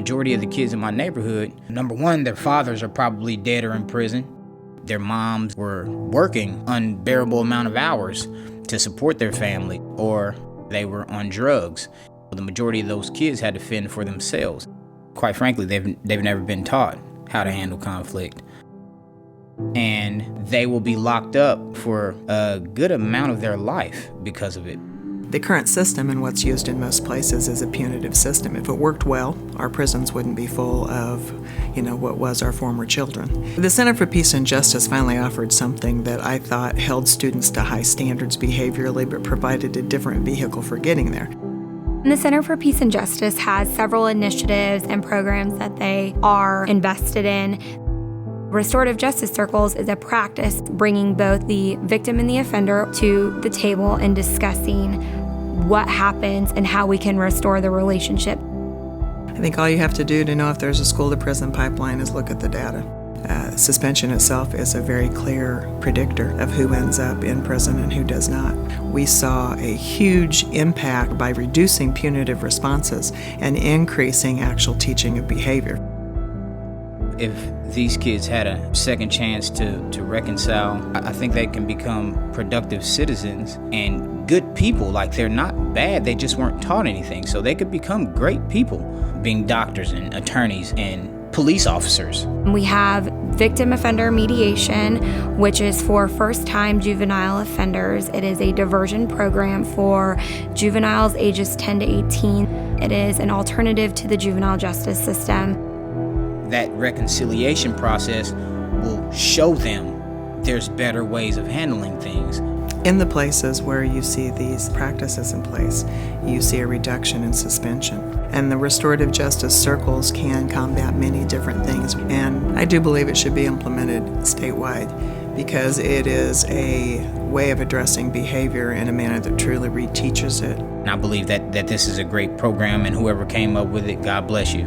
majority of the kids in my neighborhood, number one, their fathers are probably dead or in prison. Their moms were working unbearable amount of hours to support their family, or they were on drugs. The majority of those kids had to fend for themselves. Quite frankly, they've never been taught how to handle conflict. And they will be locked up for a good amount of their life because of it. The current system and what's used in most places is a punitive system. If it worked well, our prisons wouldn't be full of, what was our former children. The Center for Peace and Justice finally offered something that I thought held students to high standards behaviorally, but provided a different vehicle for getting there. The Center for Peace and Justice has several initiatives and programs that they are invested in. Restorative justice circles is a practice bringing both the victim and the offender to the table and discussing what happens and how we can restore the relationship. I think all you have to do to know if there's a school-to-prison pipeline is look at the data. Suspension itself is a very clear predictor of who ends up in prison and who does not. We saw a huge impact by reducing punitive responses and increasing actual teaching of behavior. If these kids had a second chance to reconcile, I think they can become productive citizens and good people. Like, they're not bad, they just weren't taught anything. So they could become great people, being doctors and attorneys and police officers. We have victim offender mediation, which is for first-time juvenile offenders. It is a diversion program for juveniles ages 10 to 18. It is an alternative to the juvenile justice system. That reconciliation process will show them there's better ways of handling things. In the places where you see these practices in place, you see a reduction in suspension. And the restorative justice circles can combat many different things. And I do believe it should be implemented statewide because it is a way of addressing behavior in a manner that truly reteaches it. And I believe that this is a great program, and whoever came up with it, God bless you.